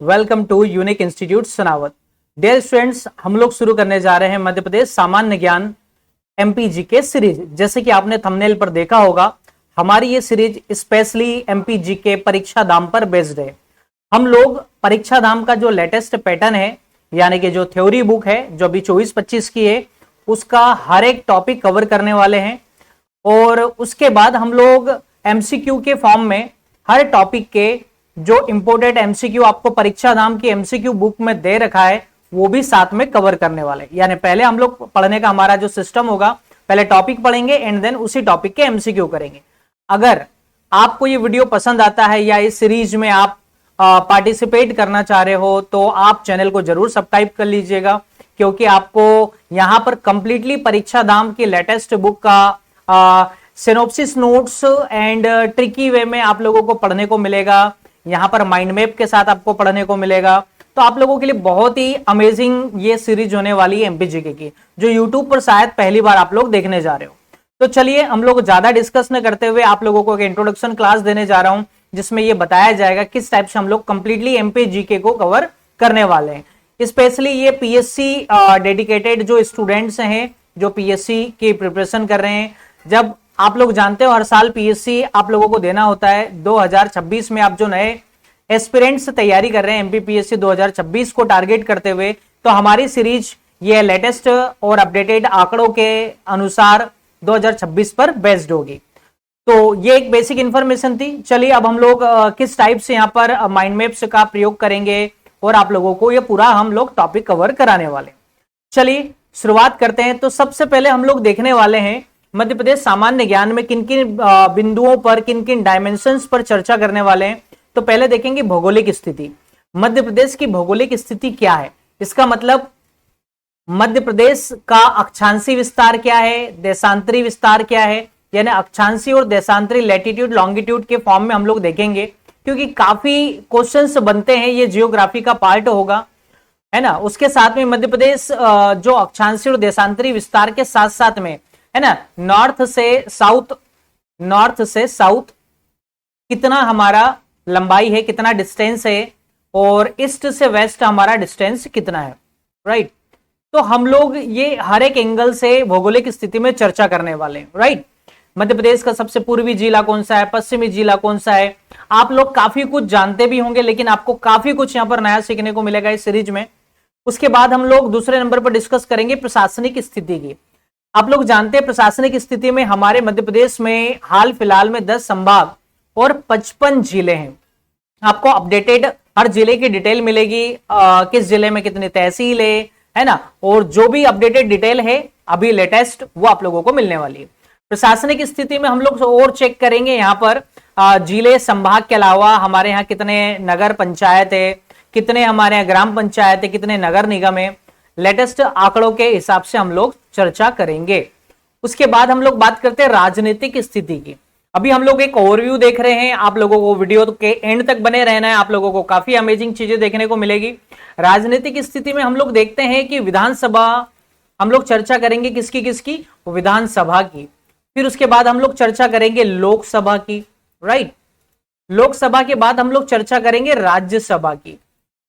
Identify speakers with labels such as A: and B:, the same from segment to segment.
A: Welcome to unique institute Sanawat. Dear students, हम लोग शुरू करने जा रहे हैं मध्य प्रदेश सामान्य ज्ञान एमपीजी के सीरीज। जैसे कि आपने थंबनेल पर देखा होगा, हमारी ये सीरीज स्पेशली एमपीजी के परीक्षा धाम पर बेस्ड है। हम लोग परीक्षा धाम का जो लेटेस्ट पैटर्न है, यानी कि जो थ्योरी बुक है जो अभी 24-25 की है, उसका हर एक टॉपिक कवर करने वाले हैं। और उसके बाद हम लोग एमसीक्यू के फॉर्म में हर टॉपिक के जो इंपोर्टेंट एमसीक्यू आपको परीक्षा धाम की एमसीक्यू बुक में दे रखा है, वो भी साथ में कवर करने वाले। यानी पहले हम लोग पढ़ने का हमारा जो सिस्टम होगा, पहले टॉपिक पढ़ेंगे एंड देन उसी टॉपिक के एमसीक्यू करेंगे। अगर आपको ये वीडियो पसंद आता है या इस सीरीज में आप पार्टिसिपेट करना चाह रहे हो, तो आप चैनल को जरूर सब्सक्राइब कर लीजिएगा, क्योंकि आपको यहां पर कंप्लीटली परीक्षा धाम की लेटेस्ट बुक का सिनॉप्सिस नोट्स एंड ट्रिकी वे में आप लोगों को पढ़ने को मिलेगा। यहां पर माइंड मैप के साथ आपको पढ़ने को मिलेगा। तो आप लोगों के लिए बहुत ही अमेजिंग ये सीरीज होने वाली है एमपीजीके की, जो यूट्यूब पर शायद पहली बार आप लोग देखने जा रहे हो। तो चलिए, हम लोग ज्यादा डिस्कस न करते हुए आप लोगों को एक इंट्रोडक्शन क्लास देने जा रहा हूं, जिसमें ये बताया जाएगा किस टाइप से हम लोग कंप्लीटली एमपीजीके को कवर करने वाले हैं। स्पेशली ये पीएससी डेडिकेटेड जो स्टूडेंट्स हैं, जो पीएससी की प्रिपरेशन कर रहे हैं। जब आप लोग जानते हो हर साल पीएससी आप लोगों को देना होता है। 2026 में आप जो नए एस्पिरेंट्स तैयारी कर रहे हैं एमपीपीएससी 2026 को टारगेट करते हुए, तो हमारी सीरीज ये लेटेस्ट और अपडेटेड आंकड़ों के अनुसार 2026 पर बेस्ड होगी। तो ये एक बेसिक इंफॉर्मेशन थी। चलिए, अब हम लोग किस टाइप से यहाँ पर माइंड मैप्स का प्रयोग करेंगे और आप लोगों को ये पूरा हम लोग टॉपिक कवर कराने वाले। चलिए शुरुआत करते हैं। तो सबसे पहले हम लोग देखने वाले हैं मध्य प्रदेश सामान्य ज्ञान में किन किन बिंदुओं पर, किन किन डायमेंशंस पर चर्चा करने वाले हैं। तो पहले देखेंगे भौगोलिक स्थिति। मध्य प्रदेश की भौगोलिक स्थिति क्या है, इसका मतलब मध्य प्रदेश का अक्षांशीय विस्तार क्या है, देशांतरी विस्तार क्या है। यानी अक्षांशीय और देशांतरी लैटिट्यूड लॉन्गिट्यूड के फॉर्म में हम लोग देखेंगे, क्योंकि काफी क्वेश्चंस बनते हैं, ये जियोग्राफी का पार्ट होगा, है ना। उसके साथ में मध्य प्रदेश जो अक्षांशीय और देशांतरी विस्तार के साथ साथ में, है ना, नॉर्थ से साउथ कितना हमारा लंबाई है, कितना डिस्टेंस है, और ईस्ट से वेस्ट हमारा डिस्टेंस कितना है, राइट। तो हम लोग ये हर एक एंगल से भौगोलिक स्थिति में चर्चा करने वाले हैं, राइट। मध्य प्रदेश का सबसे पूर्वी जिला कौन सा है, पश्चिमी जिला कौन सा है। आप लोग काफी कुछ जानते भी होंगे, लेकिन आपको काफी कुछ यहाँ पर नया सीखने को मिलेगा इस सीरीज में। उसके बाद हम लोग दूसरे नंबर पर डिस्कस करेंगे प्रशासनिक स्थिति की। आप लोग जानते हैं प्रशासनिक स्थिति में हमारे मध्य प्रदेश में हाल फिलहाल में 10 संभाग और 55 जिले हैं। आपको अपडेटेड हर जिले की डिटेल मिलेगी, किस जिले में कितनी तहसील है ना, और जो भी अपडेटेड डिटेल है अभी लेटेस्ट, वो आप लोगों को मिलने वाली है। प्रशासनिक स्थिति में हम लोग और चेक करेंगे यहाँ पर जिले संभाग के अलावा हमारे यहाँ कितने नगर पंचायत है, कितने हमारे यहाँ ग्राम पंचायत है, कितने नगर निगम है। लेटेस्ट आंकड़ों के हिसाब से हम लोग चर्चा करेंगे। उसके बाद हम लोग बात करते हैं राजनीतिक स्थिति की। अभी हम लोग एक ओवरव्यू देख रहे हैं, आप लोगों को वीडियो के एंड तक बने रहना है, आप लोगों को काफी अमेजिंग चीजें देखने को मिलेगी। राजनीतिक स्थिति में हम लोग देखते हैं कि विधानसभा हम लोग चर्चा करेंगे किसकी, विधानसभा की। फिर उसके बाद हम लोग चर्चा करेंगे लोकसभा की, राइट। लोकसभा के बाद हम लोग चर्चा करेंगे राज्यसभा की।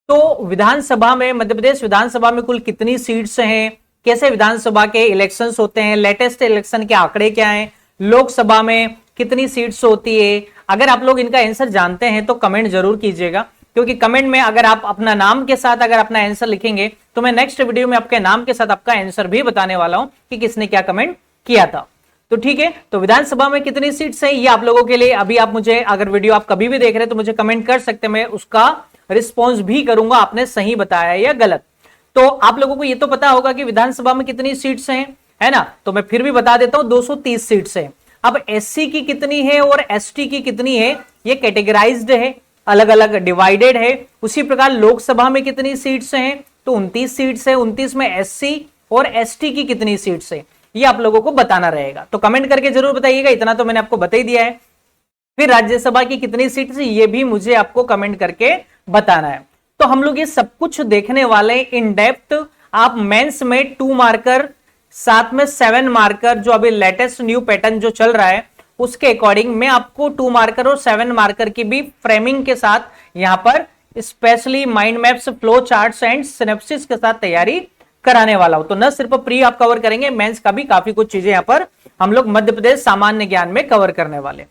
A: तो विधानसभा में, मध्य प्रदेश विधानसभा में कुल कितनी सीट्स हैं, कैसे विधानसभा के इलेक्शंस होते हैं, लेटेस्ट इलेक्शन के आंकड़े क्या हैं, लोकसभा में कितनी सीट्स होती है। अगर आप लोग इनका आंसर जानते हैं तो कमेंट जरूर कीजिएगा, क्योंकि कमेंट में अगर आप अपना नाम के साथ अगर अपना आंसर लिखेंगे, तो मैं नेक्स्ट वीडियो में आपके नाम के साथ आपका आंसर भी बताने वाला हूं कि किसने क्या कमेंट किया था। तो ठीक है, तो विधानसभा में कितनी सीट्स हैं ये आप लोगों के लिए अभी आप मुझे, अगर वीडियो आप कभी भी देख रहे हैं तो मुझे कमेंट कर सकते हैं, मैं उसका रिस्पॉन्स भी करूंगा आपने सही बताया या गलत। तो आप लोगों को ये तो पता होगा कि विधानसभा में कितनी सीट्स हैं, है ना। तो मैं फिर भी बता देता हूं, 230 सीट्स हैं। अब एससी की कितनी है और एसटी की कितनी है, ये कैटेगराइज्ड है, अलग अलग डिवाइडेड है। उसी प्रकार लोकसभा में कितनी सीट्स हैं, तो 29 सीट्स है। 29 में एससी और एसटी की कितनी सीट्स है, ये आप लोगों को बताना रहेगा। तो कमेंट करके जरूर बताइएगा, इतना तो मैंने आपको बता ही दिया है। फिर राज्यसभा की कितनी सीट्स, ये भी मुझे आपको कमेंट करके बताना है। तो हम लोग ये सब कुछ देखने वाले इन डेप्थ। आप मेंस में 2 मार्कर, साथ में 7 मार्कर, जो अभी लेटेस्ट न्यू पैटर्न जो चल रहा है उसके अकॉर्डिंग मैं आपको 2 मार्कर और 7 मार्कर की भी फ्रेमिंग के साथ यहां पर specially mind maps, flow charts and synapses के साथ तैयारी कराने वाला हूं। तो न सिर्फ प्री आप कवर करेंगे, मेंस का भी काफी कुछ चीजें यहां पर हम लोग मध्य प्रदेश सामान्य ज्ञान में कवर करने वाले।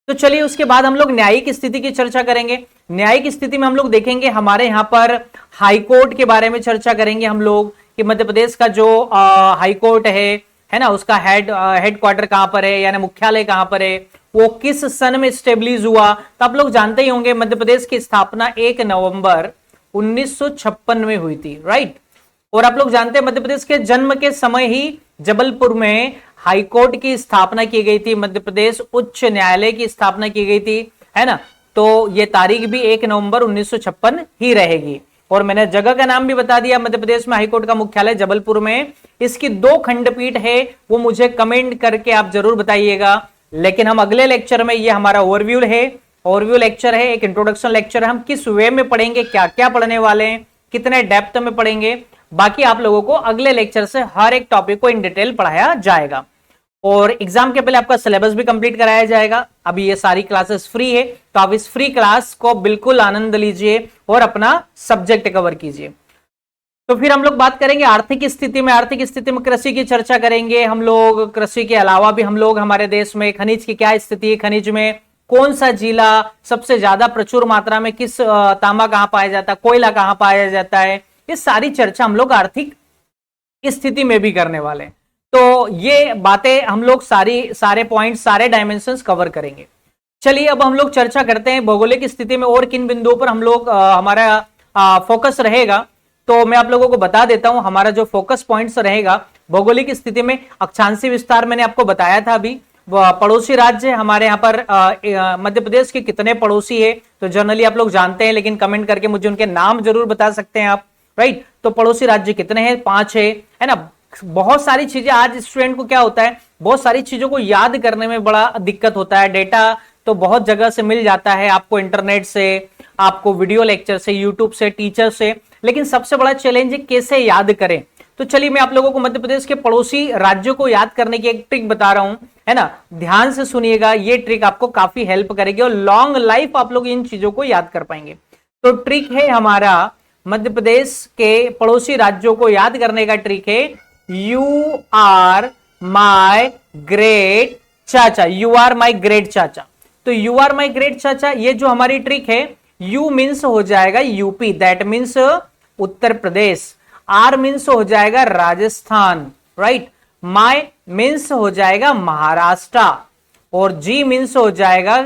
A: तो चलिए उसके बाद हम लोग न्यायिक स्थिति की चर्चा करेंगे। न्यायिक स्थिति में हम लोग देखेंगे हमारे यहां पर हाईकोर्ट के बारे में चर्चा करेंगे हम लोग कि मध्य प्रदेश का जो हाईकोर्ट है ना, उसका हेडक्वार्टर कहां पर है, यानी मुख्यालय कहां पर है, वो किस सन में स्टेब्लिश हुआ। तो आप लोग जानते ही होंगे मध्य प्रदेश की स्थापना 1 नवंबर 1956 में हुई थी, राइट। और आप लोग जानते हैं मध्य प्रदेश के जन्म के समय ही जबलपुर में हाईकोर्ट की स्थापना की गई थी, मध्य प्रदेश उच्च न्यायालय की स्थापना की गई थी, है ना। तो ये तारीख भी 1 नवंबर 1956 ही रहेगी। और मैंने जगह का नाम भी बता दिया, मध्य प्रदेश में हाईकोर्ट का मुख्यालय जबलपुर में। इसकी 2 खंडपीठ है, वो मुझे कमेंट करके आप जरूर बताइएगा। लेकिन हम अगले लेक्चर में, ये हमारा ओवरव्यू है, ओवरव्यू लेक्चर है, एक इंट्रोडक्शन लेक्चर है, हम किस वे में पढ़ेंगे, क्या क्या पढ़ने वाले हैं, कितने डेप्थ में पढ़ेंगे, बाकी आप लोगों को अगले लेक्चर से हर एक टॉपिक को इन डिटेल पढ़ाया जाएगा। और एग्जाम के पहले आपका सिलेबस भी कंप्लीट कराया जाएगा। अभी ये सारी क्लासेस फ्री है, तो आप इस फ्री क्लास को बिल्कुल आनंद लीजिए और अपना सब्जेक्ट कवर कीजिए। तो फिर हम लोग बात करेंगे आर्थिक स्थिति में। आर्थिक स्थिति में कृषि की चर्चा करेंगे हम लोग। कृषि के अलावा भी हम लोग हमारे देश में खनिज की क्या स्थिति है, खनिज में कौन सा जिला सबसे ज्यादा प्रचुर मात्रा में किस तांबा कहां पाया जाता है, कोयला कहां पाया जाता है, ये सारी चर्चा हम लोग आर्थिक स्थिति में भी करने वाले हैं। तो ये बातें हम लोग सारे पॉइंट, सारे डायमेंशंस कवर करेंगे। चलिए अब हम लोग चर्चा करते हैं भौगोलिक स्थिति में और किन बिंदुओं पर हम लोग हमारा फोकस रहेगा। तो मैं आप लोगों को बता देता हूं हमारा जो फोकस पॉइंट्स रहेगा भौगोलिक स्थिति में। अक्षांशीय विस्तार मैंने आपको बताया था अभी। पड़ोसी राज्य हमारे यहाँ पर मध्य प्रदेश के कितने पड़ोसी है, तो जनरली आप लोग जानते हैं, लेकिन कमेंट करके मुझे उनके नाम जरूर बता सकते हैं आप, राइट। तो पड़ोसी राज्य कितने हैं, 5 है ना। बहुत सारी चीजें आज स्टूडेंट को क्या होता है, बहुत सारी चीजों को याद करने में बड़ा दिक्कत होता है। डेटा तो बहुत जगह से मिल जाता है आपको, इंटरनेट से, आपको वीडियो लेक्चर से, यूट्यूब से, टीचर से, लेकिन सबसे बड़ा चैलेंज है कैसे याद करें। तो चलिए मैं आप लोगों को मध्य प्रदेश के पड़ोसी राज्यों को याद करने की एक ट्रिक बता रहा हूं, है ना। ध्यान से सुनिएगा, ये ट्रिक आपको काफी हेल्प करेगी और लॉन्ग लाइफ आप लोग इन चीजों को याद कर पाएंगे। तो ट्रिक है हमारा मध्य प्रदेश के पड़ोसी राज्यों को याद करने का ट्रिक है, यू आर माई ग्रेट चाचा। यू आर माई ग्रेट चाचा। तो यू आर माई ग्रेट चाचा, ये जो हमारी ट्रिक है, यू मीन्स हो जाएगा UP, that means Uttar Pradesh. R means हो जाएगा राजस्थान, राइट। माई मीन्स हो जाएगा महाराष्ट्र, और जी मीन्स हो जाएगा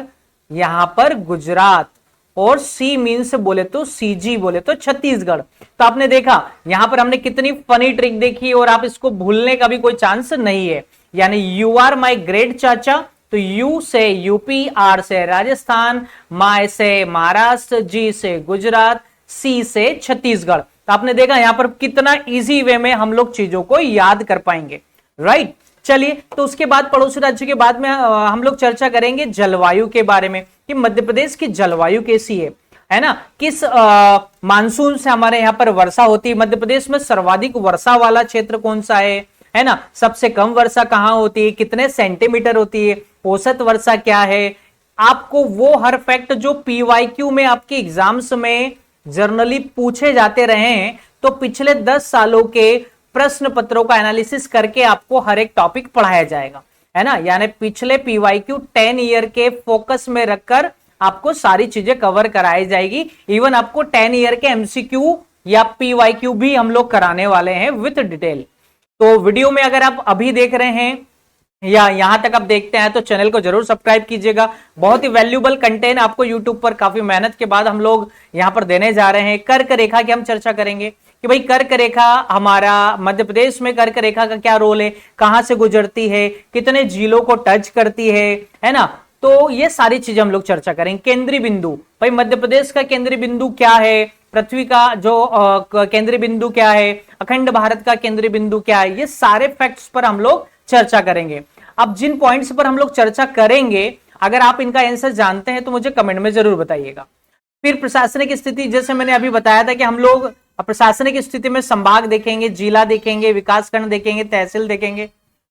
A: यहां पर गुजरात, और सी मीन्स बोले तो सीजी बोले तो छत्तीसगढ़। तो आपने देखा यहां पर हमने कितनी फनी ट्रिक देखी, और आप इसको भूलने का भी कोई चांस नहीं है। यानी यू आर माई ग्रेट चाचा, तो यू से यूपी, आर से राजस्थान, माई से महाराष्ट्र, जी से गुजरात, सी से छत्तीसगढ़। तो आपने देखा यहां पर कितना इजी वे में हम लोग चीजों को याद कर पाएंगे, राइट। चलिए तो उसके बाद पड़ोसी राज्य के बाद में हम लोग चर्चा करेंगे जलवायु के बारे में कि मध्य प्रदेश की जलवायु कैसी है ना। किस मानसून से हमारे यहाँ पर वर्षा होती है, मध्य प्रदेश में सर्वाधिक वर्षा वाला क्षेत्र कौन सा है ना। सबसे कम वर्षा कहां होती है, कितने सेंटीमीटर होती है, औसत वर्षा क्या है। आपको वो हर फैक्ट जो पीवाईक्यू में आपके एग्जाम्स में जर्नली पूछे जाते रहे हैं, तो पिछले 10 सालों के प्रश्न पत्रों का एनालिसिस करके आपको हर एक टॉपिक पढ़ाया जाएगा, है ना। यानी पिछले पीवाईक्यू 10 ईयर के फोकस में रखकर आपको सारी चीजें कवर कराई जाएगी। इवन आपको 10 ईयर के एमसीक्यू या पीवाईक्यू भी हम लोग कराने वाले हैं विथ डिटेल। तो वीडियो में अगर आप अभी देख रहे हैं या यहां तक आप देखते हैं तो चैनल को जरूर सब्सक्राइब कीजिएगा। बहुत ही वैल्यूबल कंटेंट आपको यूट्यूब पर काफी मेहनत के बाद हम लोग यहां पर देने जा रहे हैं। कर्क रेखा की हम चर्चा करेंगे कि भाई कर्क रेखा हमारा मध्य प्रदेश में कर्क रेखा का क्या रोल है, कहां से गुजरती है, कितने जिलों को टच करती है ना। तो ये सारी चीजें हम लोग चर्चा करेंगे। केंद्रीय बिंदु, भाई मध्य प्रदेश का केंद्रीय बिंदु क्या है, पृथ्वी का जो केंद्रीय बिंदु क्या है, अखंड भारत का केंद्रीय बिंदु क्या है, ये सारे फैक्ट्स पर हम लोग चर्चा करेंगे। अब जिन पॉइंट्स पर हम लोग चर्चा करेंगे, अगर आप इनका आंसर जानते हैं तो मुझे कमेंट में जरूर बताइएगा। फिर प्रशासनिक स्थिति, जैसे मैंने अभी बताया था कि हम लोग प्रशासनिक स्थिति में संभाग देखेंगे, जिला देखेंगे, विकासखंड देखेंगे, तहसील देखेंगे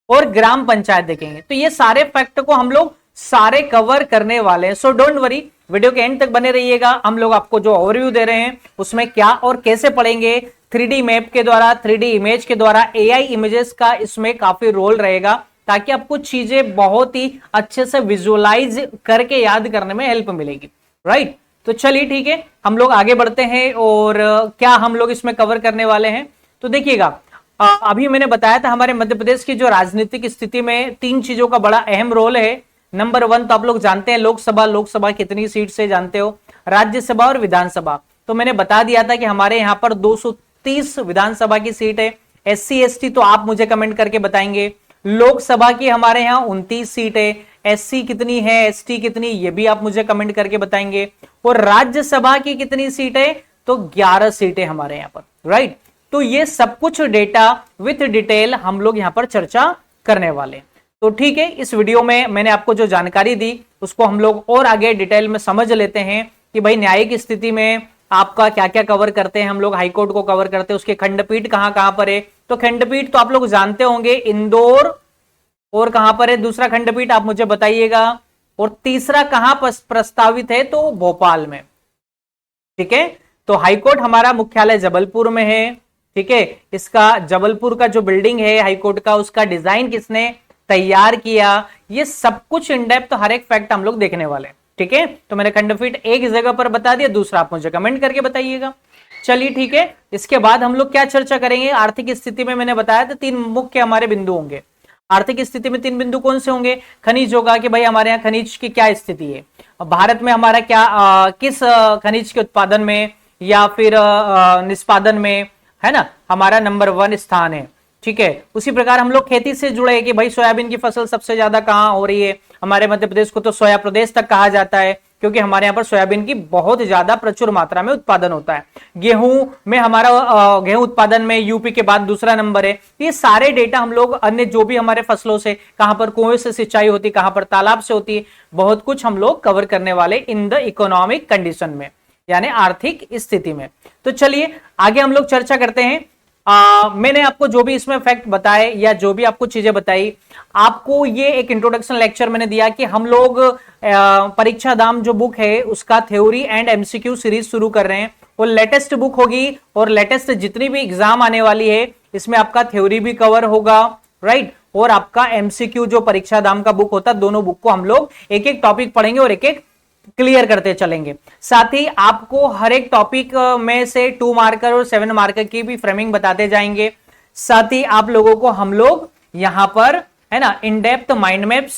A: और ग्राम पंचायत देखेंगे। तो ये सारे फैक्ट को हम लोग सारे कवर करने वाले हैं। सो डोंट वरी, वीडियो के एंड तक बने रहिएगा। हम लोग आपको जो ओवरव्यू दे रहे हैं उसमें क्या और कैसे पढ़ेंगे, 3D मैप के द्वारा, 3D इमेज के द्वारा, AI इमेजेस का इसमें काफी रोल रहेगा, ताकि आपको चीजें बहुत ही अच्छे से विजुअलाइज करके याद करने में हेल्प मिलेगी, राइट। तो चलिए ठीक है, हम लोग आगे बढ़ते हैं और क्या हम लोग इसमें कवर करने वाले हैं। तो देखिएगा, अभी मैंने बताया था हमारे मध्य प्रदेश की जो राजनीतिक स्थिति में 3 चीजों का बड़ा अहम रोल है। नंबर 1 तो आप लोग जानते हैं लोकसभा कितनी सीट से जानते हो, राज्यसभा और विधानसभा। तो मैंने बता दिया था कि हमारे यहाँ पर 230 विधानसभा की सीट है। SC ST तो आप मुझे कमेंट करके बताएंगे। लोकसभा की हमारे यहाँ 29 सीट है। SC कितनी है, ST कितनी, ये भी आप मुझे कमेंट करके बताएंगे। और राज्यसभा की कितनी सीट है, तो 11 सीटें हमारे यहाँ पर, राइट। तो ये सब कुछ डेटा विथ डिटेल हम लोग यहाँ पर चर्चा करने वाले। तो ठीक है, इस वीडियो में मैंने आपको जो जानकारी दी उसको हम लोग और आगे डिटेल में समझ लेते हैं कि भाई न्यायिक स्थिति में आपका क्या क्या कवर करते हैं। हम लोग हाईकोर्ट को कवर करते हैं, उसके खंडपीठ कहां कहां पर है। तो खंडपीठ तो आप लोग जानते होंगे, इंदौर, और कहां पर है दूसरा खंडपीठ आप मुझे बताइएगा, और तीसरा कहां प्रस्तावित है, तो भोपाल में, ठीक है। तो हाईकोर्ट हमारा मुख्यालय जबलपुर में है, ठीक है। इसका जबलपुर का जो बिल्डिंग है हाईकोर्ट का, उसका डिजाइन किसने तैयार किया, ये सब कुछ इन डेप्थ हर एक फैक्ट हम लोग देखने वाले, ठीक है। तो मैंने खंडपीठ एक जगह पर बता दिया, दूसरा आप मुझे कमेंट करके बताइएगा। चलिए ठीक है, इसके बाद हम लोग क्या चर्चा करेंगे। आर्थिक स्थिति में मैंने बताया था 3 मुख्य हमारे बिंदु होंगे। आर्थिक स्थिति में 3 बिंदु कौन से होंगे। खनिज होगा कि भाई हमारे यहाँ खनिज की क्या स्थिति है, भारत में हमारा क्या किस खनिज के उत्पादन में या फिर निष्पादन में, है ना, हमारा नंबर 1 स्थान है, ठीक है। उसी प्रकार हम लोग खेती से जुड़े कि भाई सोयाबीन की फसल सबसे ज्यादा कहां हो रही है। हमारे मध्य प्रदेश को तो सोया प्रदेश तक कहा जाता है, क्योंकि हमारे यहाँ पर सोयाबीन की बहुत ज्यादा प्रचुर मात्रा में उत्पादन होता है। गेहूं में हमारा गेहूं उत्पादन में यूपी के बाद दूसरा नंबर है। ये सारे डेटा हम लोग अन्य जो भी हमारे फसलों से, कहां पर कुएं से सिंचाई होती है, कहां पर तालाब से होती है, बहुत कुछ हम लोग कवर करने वाले इन द इकोनॉमिक कंडीशन में, यानी आर्थिक स्थिति में। तो चलिए आगे हम लोग चर्चा करते हैं। मैंने आपको जो भी इसमें फैक्ट बताए या जो भी आपको चीजें बताई, आपको ये एक इंट्रोडक्शन लेक्चर मैंने दिया कि हम लोग परीक्षा दाम जो बुक है उसका थ्योरी एंड MCQ सीरीज शुरू कर रहे हैं। वो लेटेस्ट बुक होगी और लेटेस्ट जितनी भी एग्जाम आने वाली है इसमें आपका थ्योरी भी कवर होगा, राइट, और आपका MCQ जो परीक्षा दाम का बुक होता है, दोनों बुक को हम लोग एक एक टॉपिक पढ़ेंगे और एक एक क्लियर करते चलेंगे। साथ ही आपको हर एक टॉपिक में से 2 मार्कर और 7 मार्कर की भी फ्रेमिंग बताते जाएंगे। साथ ही आप लोगों को हम लोग यहां पर, है ना, इन डेप्थ माइंड मैप्स,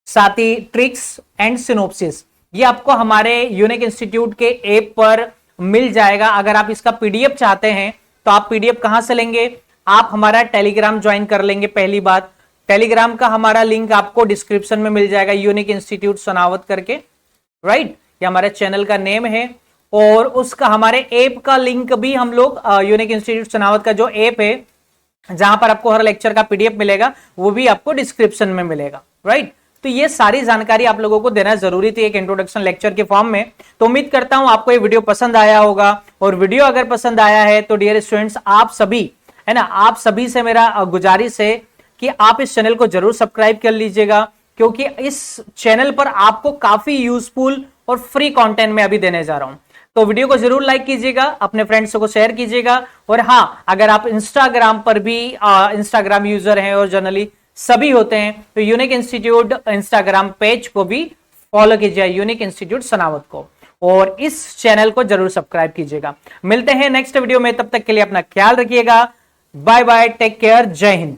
A: साथ ही ट्रिक्स एंड सिनोप्सिस, ये आपको हमारे यूनिक इंस्टीट्यूट के ऐप पर मिल जाएगा। अगर आप इसका PDF चाहते हैं तो आप PDF कहां से लेंगे, आप हमारा टेलीग्राम ज्वाइन कर लेंगे। पहली बात, टेलीग्राम का हमारा लिंक आपको डिस्क्रिप्शन में मिल जाएगा, यूनिक इंस्टीट्यूट सोनावत करके, राइट, ये हमारे चैनल का नेम है। और उसका हमारे ऐप का लिंक भी हम लोग यूनिक इंस्टीट्यूट सोनावत का जो ऐप है जहां पर आपको हर लेक्चर का PDF मिलेगा, वो भी आपको डिस्क्रिप्शन में मिलेगा, राइट। तो ये सारी जानकारी आप लोगों को देना जरूरी थी एक इंट्रोडक्शन लेक्चर के फॉर्म में। तो उम्मीद करता हूं आपको ये वीडियो पसंद आया होगा, और वीडियो अगर पसंद आया है तो डियर स्टूडेंट्स, आप सभी, है ना, आप सभी से मेरा गुजारिश है कि आप इस चैनल को जरूर सब्सक्राइब कर लीजिएगा, क्योंकि इस चैनल पर आपको काफी यूजफुल और फ्री कंटेंट में अभी देने जा रहा हूं। तो वीडियो को जरूर लाइक कीजिएगा, अपने फ्रेंड्स को शेयर कीजिएगा। और हाँ, अगर आप इंस्टाग्राम पर भी इंस्टाग्राम यूजर हैं और जनरली सभी होते हैं, तो यूनिक इंस्टीट्यूट इंस्टाग्राम पेज को भी फॉलो कीजिए, यूनिक इंस्टीट्यूट सोनावत को, और इस चैनल को जरूर सब्सक्राइब कीजिएगा। मिलते हैं नेक्स्ट वीडियो में, तब तक के लिए अपना ख्याल रखिएगा। बाय बाय, टेक केयर, जय हिंद।